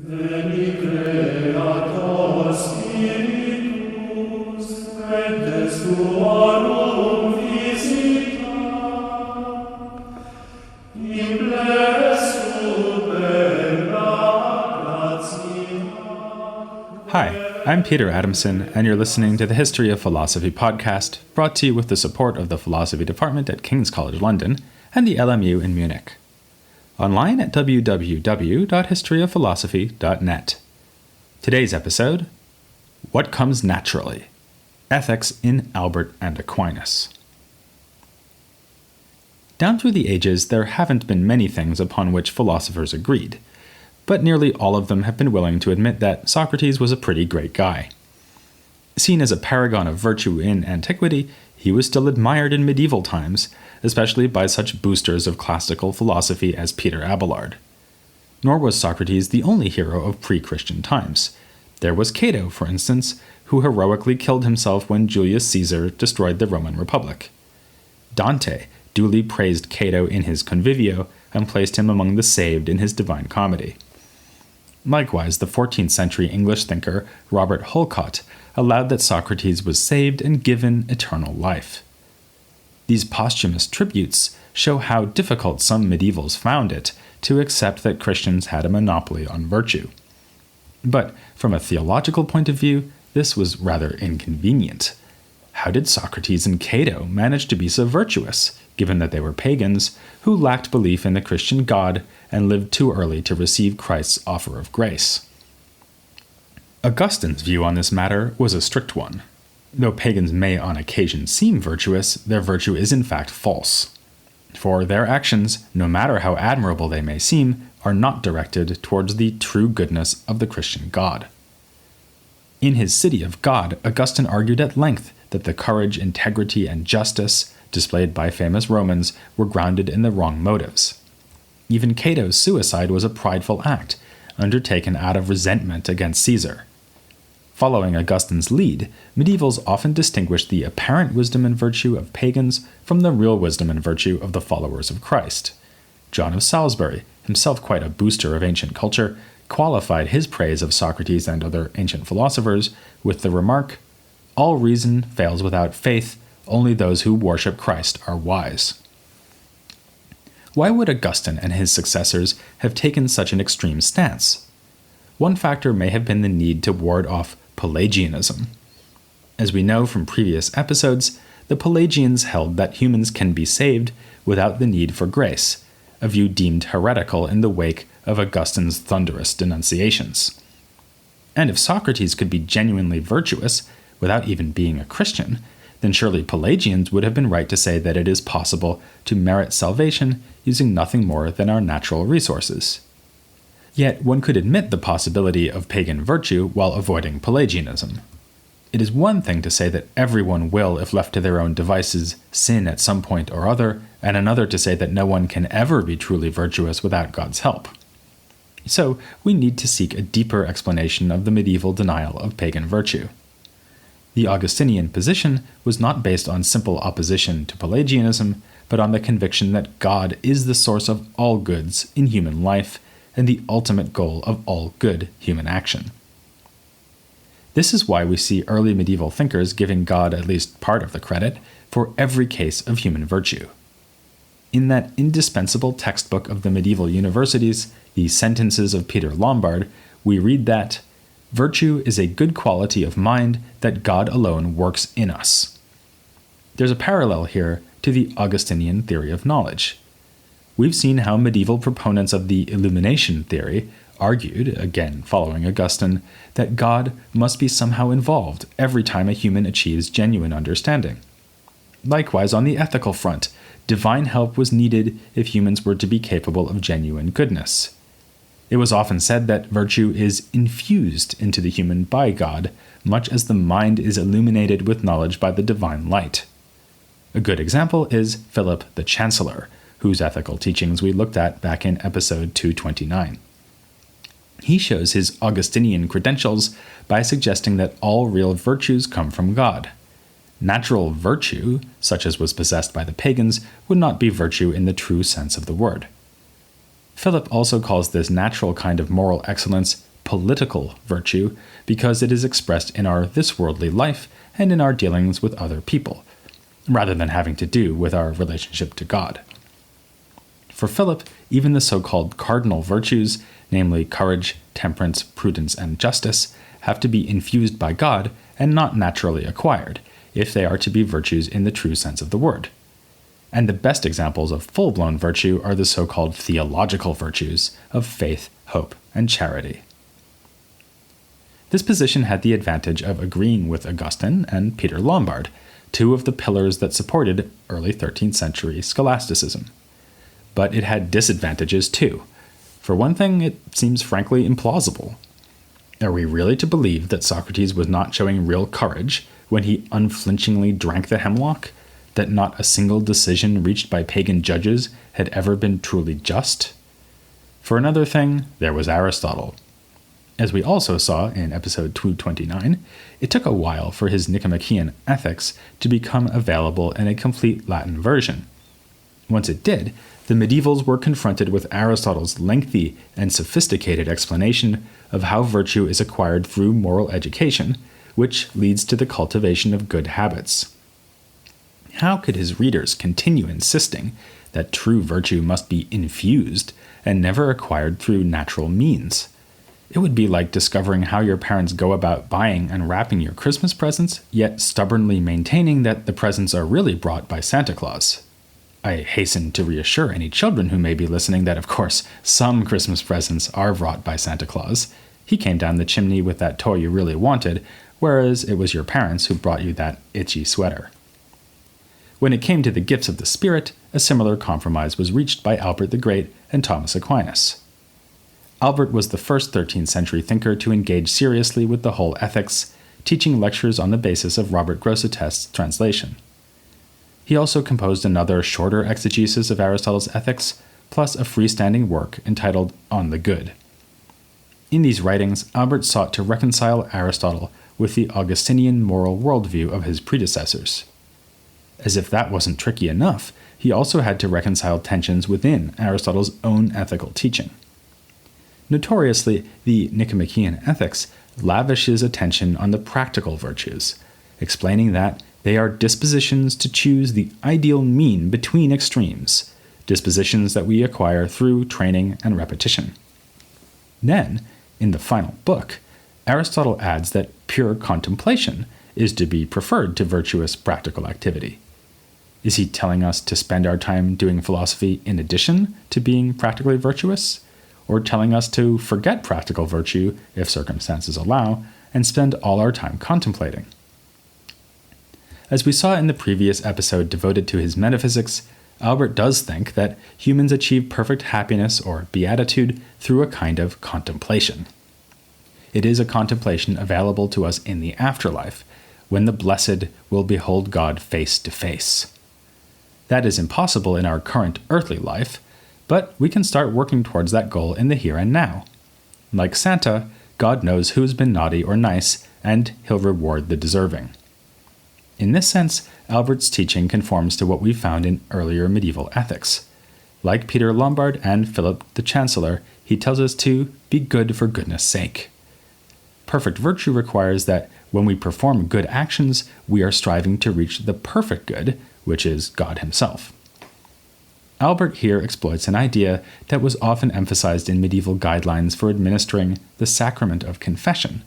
Veni Creator Spiritus, et des tuorum visita, implesut verba gratia. Hi, I'm Peter Adamson, and you're listening to the History of Philosophy podcast, brought to you with the support of the Philosophy Department at King's College London and the LMU in Munich. Online at www.historyofphilosophy.net. Today's episode, What Comes Naturally? Ethics in Albert and Aquinas. Down through the ages, there haven't been many things upon which philosophers agreed, but nearly all of them have been willing to admit that Socrates was a pretty great guy. Seen as a paragon of virtue in antiquity, he was still admired in medieval times, especially by such boosters of classical philosophy as Peter Abelard. Nor was Socrates the only hero of pre-Christian times. There was Cato, for instance, who heroically killed himself when Julius Caesar destroyed the Roman Republic. Dante duly praised Cato in his Convivio and placed him among the saved in his Divine Comedy. Likewise, the 14th century English thinker Robert Hulcott allowed that Socrates was saved and given eternal life. These posthumous tributes show how difficult some medievals found it to accept that Christians had a monopoly on virtue. But from a theological point of view, this was rather inconvenient. How did Socrates and Cato manage to be so virtuous, given that they were pagans who lacked belief in the Christian God and lived too early to receive Christ's offer of grace? Augustine's view on this matter was a strict one. Though pagans may on occasion seem virtuous, their virtue is in fact false. For their actions, no matter how admirable they may seem, are not directed towards the true goodness of the Christian God. In his City of God, Augustine argued at length that the courage, integrity, and justice displayed by famous Romans were grounded in the wrong motives. Even Cato's suicide was a prideful act, undertaken out of resentment against Caesar. Following Augustine's lead, medievals often distinguished the apparent wisdom and virtue of pagans from the real wisdom and virtue of the followers of Christ. John of Salisbury, himself quite a booster of ancient culture, qualified his praise of Socrates and other ancient philosophers with the remark, "All reason fails without faith, only those who worship Christ are wise." Why would Augustine and his successors have taken such an extreme stance? One factor may have been the need to ward off Pelagianism. As we know from previous episodes, the Pelagians held that humans can be saved without the need for grace, a view deemed heretical in the wake of Augustine's thunderous denunciations. And if Socrates could be genuinely virtuous without even being a Christian, then surely Pelagians would have been right to say that it is possible to merit salvation using nothing more than our natural resources. Yet one could admit the possibility of pagan virtue while avoiding Pelagianism. It is one thing to say that everyone will, if left to their own devices, sin at some point or other, and another to say that no one can ever be truly virtuous without God's help. So we need to seek a deeper explanation of the medieval denial of pagan virtue. The Augustinian position was not based on simple opposition to Pelagianism, but on the conviction that God is the source of all goods in human life and the ultimate goal of all good human action. This is why we see early medieval thinkers giving God at least part of the credit for every case of human virtue. In that indispensable textbook of the medieval universities, the Sentences of Peter Lombard, we read that virtue is a good quality of mind that God alone works in us. There's a parallel here to the Augustinian theory of knowledge. We've seen how medieval proponents of the illumination theory argued, again following Augustine, that God must be somehow involved every time a human achieves genuine understanding. Likewise, on the ethical front, divine help was needed if humans were to be capable of genuine goodness. It was often said that virtue is infused into the human by God, much as the mind is illuminated with knowledge by the divine light. A good example is Philip the Chancellor, whose ethical teachings we looked at back in episode 229. He shows his Augustinian credentials by suggesting that all real virtues come from God. Natural virtue, such as was possessed by the pagans, would not be virtue in the true sense of the word. Philip also calls this natural kind of moral excellence political virtue because it is expressed in our this-worldly life and in our dealings with other people, rather than having to do with our relationship to God. For Philip, even the so-called cardinal virtues, namely courage, temperance, prudence, and justice, have to be infused by God and not naturally acquired, if they are to be virtues in the true sense of the word. And the best examples of full-blown virtue are the so-called theological virtues of faith, hope, and charity. This position had the advantage of agreeing with Augustine and Peter Lombard, two of the pillars that supported early 13th century scholasticism. But it had disadvantages too. For one thing, it seems frankly implausible. Are we really to believe that Socrates was not showing real courage when he unflinchingly drank the hemlock? That not a single decision reached by pagan judges had ever been truly just? For another thing, there was Aristotle. As we also saw in episode 229, it took a while for his Nicomachean Ethics to become available in a complete Latin version. Once it did, the medievals were confronted with Aristotle's lengthy and sophisticated explanation of how virtue is acquired through moral education, which leads to the cultivation of good habits. How could his readers continue insisting that true virtue must be infused and never acquired through natural means? It would be like discovering how your parents go about buying and wrapping your Christmas presents, yet stubbornly maintaining that the presents are really brought by Santa Claus. I hasten to reassure any children who may be listening that, of course, some Christmas presents are brought by Santa Claus. He came down the chimney with that toy you really wanted, whereas it was your parents who brought you that itchy sweater. When it came to the gifts of the Spirit, a similar compromise was reached by Albert the Great and Thomas Aquinas. Albert was the first 13th century thinker to engage seriously with the whole ethics, teaching lectures on the basis of Robert Grosseteste's translation. He also composed another shorter exegesis of Aristotle's Ethics, plus a freestanding work entitled On the Good. In these writings, Albert sought to reconcile Aristotle with the Augustinian moral worldview of his predecessors. As if that wasn't tricky enough, he also had to reconcile tensions within Aristotle's own ethical teaching. Notoriously, the Nicomachean Ethics lavishes attention on the practical virtues, explaining that they are dispositions to choose the ideal mean between extremes, dispositions that we acquire through training and repetition. Then, in the final book, Aristotle adds that pure contemplation is to be preferred to virtuous practical activity. Is he telling us to spend our time doing philosophy in addition to being practically virtuous? Or telling us to forget practical virtue, if circumstances allow, and spend all our time contemplating? As we saw in the previous episode devoted to his metaphysics, Albert does think that humans achieve perfect happiness or beatitude through a kind of contemplation. It is a contemplation available to us in the afterlife, when the blessed will behold God face to face. That is impossible in our current earthly life, but we can start working towards that goal in the here and now. Like Santa, God knows who's been naughty or nice, and he'll reward the deserving. In this sense, Albert's teaching conforms to what we found in earlier medieval ethics. Like Peter Lombard and Philip the Chancellor, he tells us to be good for goodness' sake. Perfect virtue requires that when we perform good actions, we are striving to reach the perfect good, which is God himself. Albert here exploits an idea that was often emphasized in medieval guidelines for administering the sacrament of confession.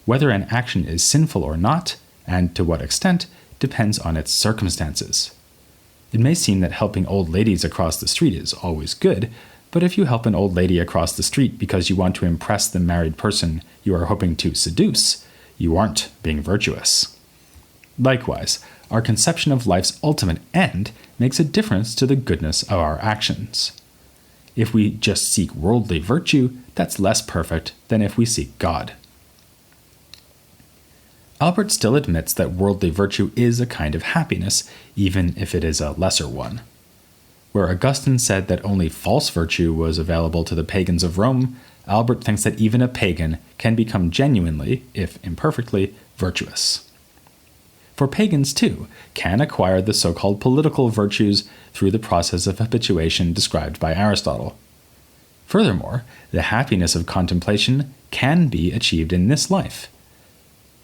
Whether an action is sinful or not, and to what extent, depends on its circumstances. It may seem that helping old ladies across the street is always good, but if you help an old lady across the street because you want to impress the married person you are hoping to seduce, you aren't being virtuous. Likewise, our conception of life's ultimate end makes a difference to the goodness of our actions. If we just seek worldly virtue, that's less perfect than if we seek God. Albert still admits that worldly virtue is a kind of happiness, even if it is a lesser one. Where Augustine said that only false virtue was available to the pagans of Rome, Albert thinks that even a pagan can become genuinely, if imperfectly, virtuous. For pagans, too, can acquire the so-called political virtues through the process of habituation described by Aristotle. Furthermore, the happiness of contemplation can be achieved in this life.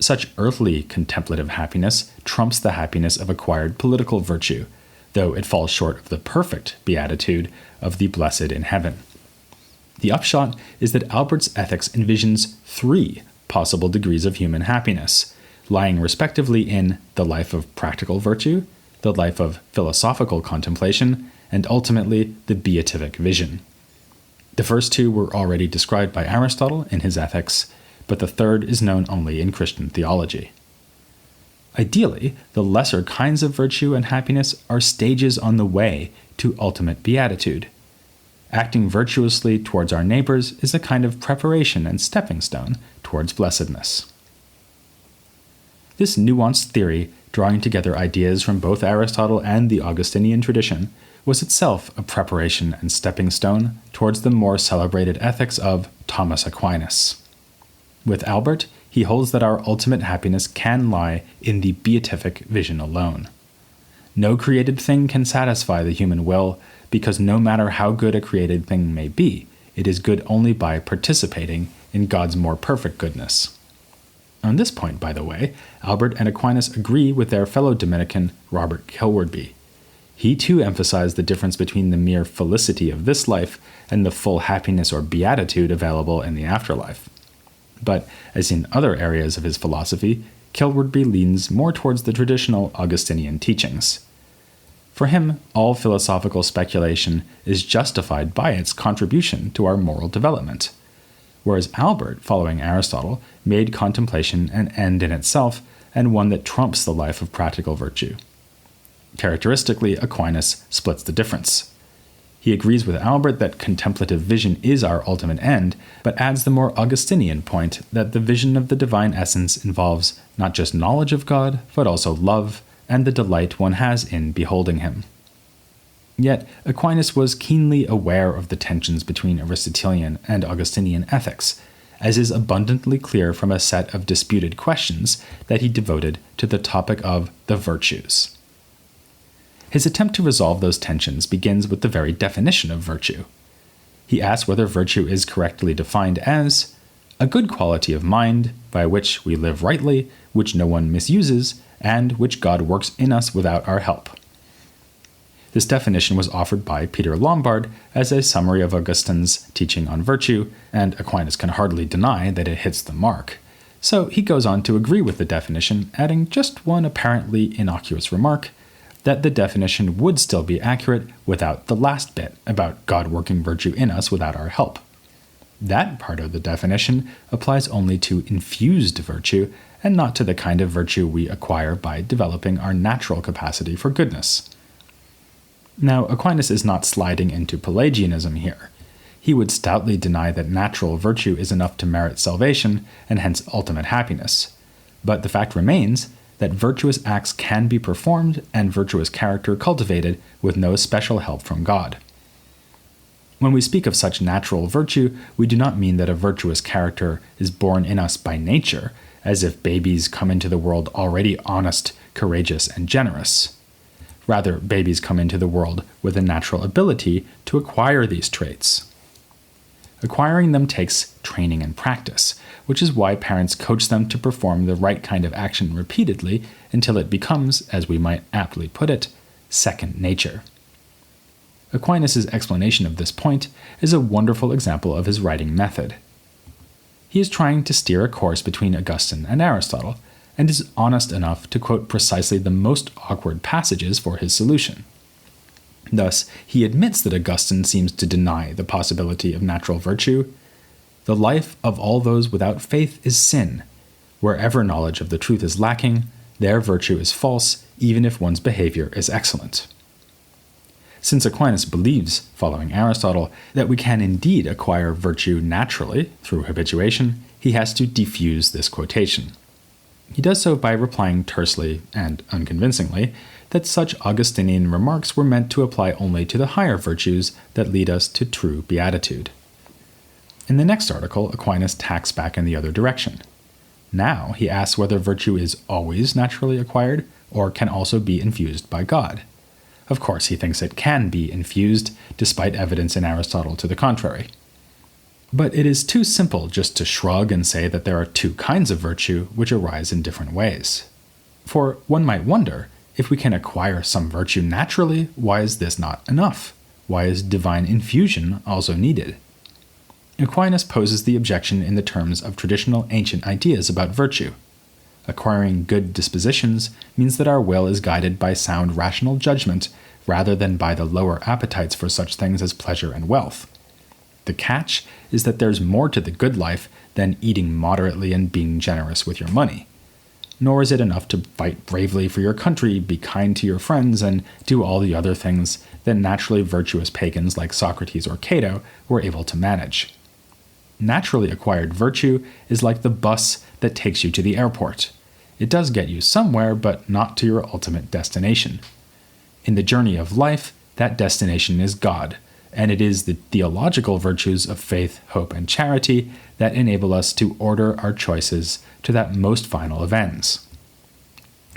Such earthly contemplative happiness trumps the happiness of acquired political virtue, though it falls short of the perfect beatitude of the blessed in heaven. The upshot is that Albert's ethics envisions 3 possible degrees of human happiness, lying respectively in the life of practical virtue, the life of philosophical contemplation, and ultimately the beatific vision. The first 2 were already described by Aristotle in his Ethics, but the third is known only in Christian theology. Ideally, the lesser kinds of virtue and happiness are stages on the way to ultimate beatitude. Acting virtuously towards our neighbors is a kind of preparation and stepping stone towards blessedness. This nuanced theory, drawing together ideas from both Aristotle and the Augustinian tradition, was itself a preparation and stepping stone towards the more celebrated ethics of Thomas Aquinas. With Albert, he holds that our ultimate happiness can lie in the beatific vision alone. No created thing can satisfy the human will, because no matter how good a created thing may be, it is good only by participating in God's more perfect goodness. On this point, by the way, Albert and Aquinas agree with their fellow Dominican, Robert Kilwardby. He too emphasized the difference between the mere felicity of this life and the full happiness or beatitude available in the afterlife. But, as in other areas of his philosophy, Kilwardby leans more towards the traditional Augustinian teachings. For him, all philosophical speculation is justified by its contribution to our moral development, whereas Albert, following Aristotle, made contemplation an end in itself and one that trumps the life of practical virtue. Characteristically, Aquinas splits the difference. He agrees with Albert that contemplative vision is our ultimate end, but adds the more Augustinian point that the vision of the divine essence involves not just knowledge of God, but also love, and the delight one has in beholding him. Yet, Aquinas was keenly aware of the tensions between Aristotelian and Augustinian ethics, as is abundantly clear from a set of disputed questions that he devoted to the topic of the virtues. His attempt to resolve those tensions begins with the very definition of virtue. He asks whether virtue is correctly defined as a good quality of mind by which we live rightly, which no one misuses, and which God works in us without our help. This definition was offered by Peter Lombard as a summary of Augustine's teaching on virtue, and Aquinas can hardly deny that it hits the mark. So he goes on to agree with the definition, adding just one apparently innocuous remark, that the definition would still be accurate without the last bit about God working virtue in us without our help. That part of the definition applies only to infused virtue and not to the kind of virtue we acquire by developing our natural capacity for goodness. Now, Aquinas is not sliding into Pelagianism here. He would stoutly deny that natural virtue is enough to merit salvation and hence ultimate happiness. But the fact remains that virtuous acts can be performed and virtuous character cultivated with no special help from God. When we speak of such natural virtue, we do not mean that a virtuous character is born in us by nature, as if babies come into the world already honest, courageous, and generous. Rather, babies come into the world with a natural ability to acquire these traits. Acquiring them takes training and practice, which is why parents coach them to perform the right kind of action repeatedly until it becomes, as we might aptly put it, second nature. Aquinas' explanation of this point is a wonderful example of his writing method. He is trying to steer a course between Augustine and Aristotle, and is honest enough to quote precisely the most awkward passages for his solution. Thus, he admits that Augustine seems to deny the possibility of natural virtue. The life of all those without faith is sin. Wherever knowledge of the truth is lacking, their virtue is false, even if one's behavior is excellent. Since Aquinas believes, following Aristotle, that we can indeed acquire virtue naturally through habituation, he has to defuse this quotation. He does so by replying tersely and unconvincingly that such Augustinian remarks were meant to apply only to the higher virtues that lead us to true beatitude. In the next article, Aquinas tacks back in the other direction. Now he asks whether virtue is always naturally acquired or can also be infused by God. Of course, he thinks it can be infused, despite evidence in Aristotle to the contrary. But it is too simple just to shrug and say that there are two kinds of virtue which arise in different ways. For one might wonder, if we can acquire some virtue naturally, why is this not enough? Why is divine infusion also needed? Aquinas poses the objection in the terms of traditional ancient ideas about virtue. Acquiring good dispositions means that our will is guided by sound rational judgment rather than by the lower appetites for such things as pleasure and wealth. The catch is that there's more to the good life than eating moderately and being generous with your money. Nor is it enough to fight bravely for your country, be kind to your friends, and do all the other things that naturally virtuous pagans like Socrates or Cato were able to manage. Naturally acquired virtue is like the bus that takes you to the airport. It does get you somewhere, but not to your ultimate destination. In the journey of life, that destination is God, and it is the theological virtues of faith, hope, and charity that enable us to order our choices to that most final of ends.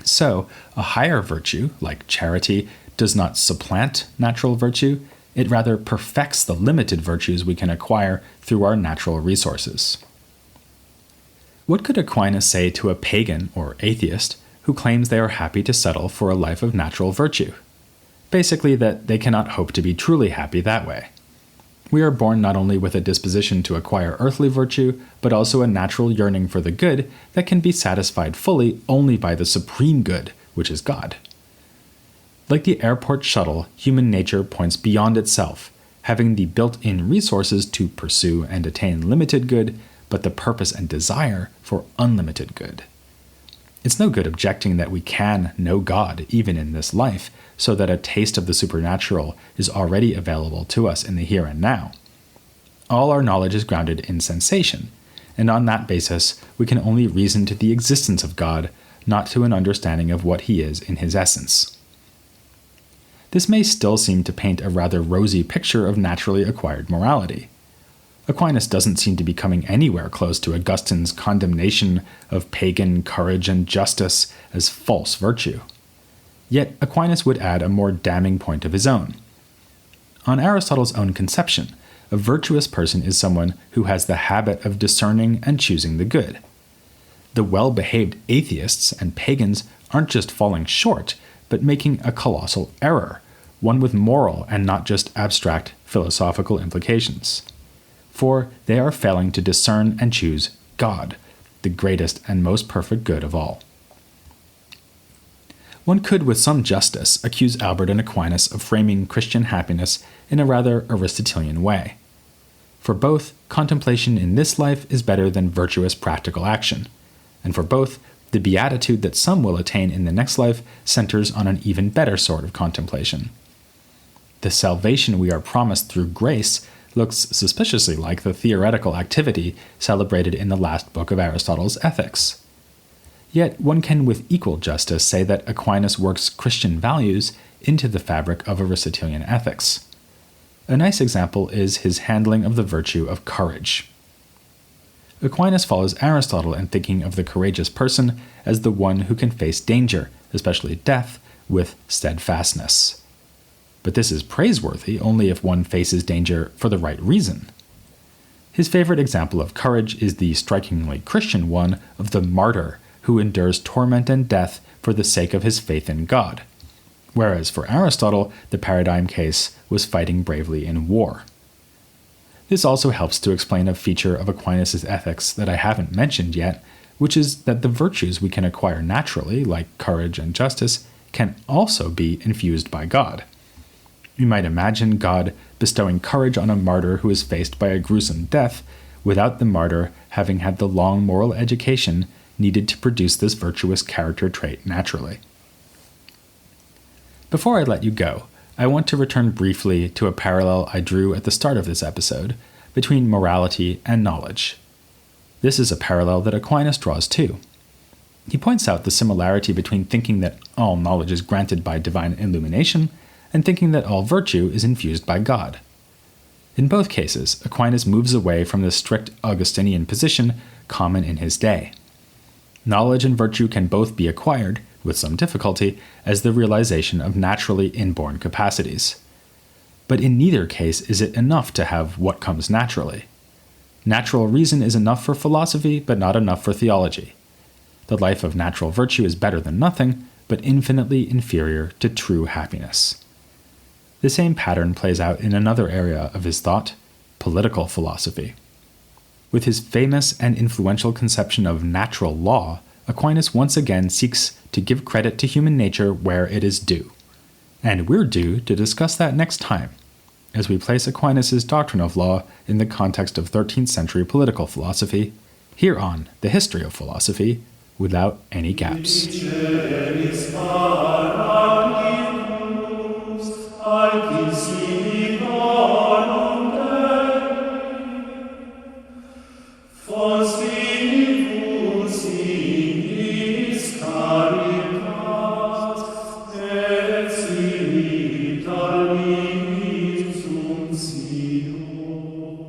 So, a higher virtue, like charity, does not supplant natural virtue, it rather perfects the limited virtues we can acquire through our natural resources. What could Aquinas say to a pagan or atheist who claims they are happy to settle for a life of natural virtue? Basically, that they cannot hope to be truly happy that way. We are born not only with a disposition to acquire earthly virtue, but also a natural yearning for the good that can be satisfied fully only by the supreme good, which is God. Like the airport shuttle, human nature points beyond itself, having the built-in resources to pursue and attain limited good, but the purpose and desire for unlimited good. It's no good objecting that we can know God even in this life, so that a taste of the supernatural is already available to us in the here and now. All our knowledge is grounded in sensation, and on that basis we can only reason to the existence of God, not to an understanding of what he is in his essence. This may still seem to paint a rather rosy picture of naturally acquired morality. Aquinas doesn't seem to be coming anywhere close to Augustine's condemnation of pagan courage and justice as false virtue. Yet Aquinas would add a more damning point of his own. On Aristotle's own conception, a virtuous person is someone who has the habit of discerning and choosing the good. The well-behaved atheists and pagans aren't just falling short, but making a colossal error, one with moral and not just abstract philosophical implications. For they are failing to discern and choose God, the greatest and most perfect good of all. One could with some justice accuse Albert and Aquinas of framing Christian happiness in a rather Aristotelian way. For both, contemplation in this life is better than virtuous practical action, and for both, the beatitude that some will attain in the next life centers on an even better sort of contemplation. The salvation we are promised through grace looks suspiciously like the theoretical activity celebrated in the last book of Aristotle's Ethics. Yet one can with equal justice say that Aquinas works Christian values into the fabric of Aristotelian ethics. A nice example is his handling of the virtue of courage. Aquinas follows Aristotle in thinking of the courageous person as the one who can face danger, especially death, with steadfastness. But this is praiseworthy only if one faces danger for the right reason. His favorite example of courage is the strikingly Christian one of the martyr who endures torment and death for the sake of his faith in God, whereas for Aristotle, the paradigm case was fighting bravely in war. This also helps to explain a feature of Aquinas' ethics that I haven't mentioned yet, which is that the virtues we can acquire naturally, like courage and justice, can also be infused by God. You might imagine God bestowing courage on a martyr who is faced by a gruesome death, without the martyr having had the long moral education needed to produce this virtuous character trait naturally. Before I let you go, I want to return briefly to a parallel I drew at the start of this episode between morality and knowledge. This is a parallel that Aquinas draws too. He points out the similarity between thinking that all knowledge is granted by divine illumination and thinking that all virtue is infused by God. In both cases, Aquinas moves away from the strict Augustinian position common in his day. Knowledge and virtue can both be acquired, with some difficulty, as the realization of naturally inborn capacities. But in neither case is it enough to have what comes naturally. Natural reason is enough for philosophy, but not enough for theology. The life of natural virtue is better than nothing, but infinitely inferior to true happiness. The same pattern plays out in another area of his thought, political philosophy. With his famous and influential conception of natural law, Aquinas once again seeks to give credit to human nature where it is due. And we're due to discuss that next time, as we place Aquinas' doctrine of law in the context of 13th century political philosophy, here on The History of Philosophy, without any gaps.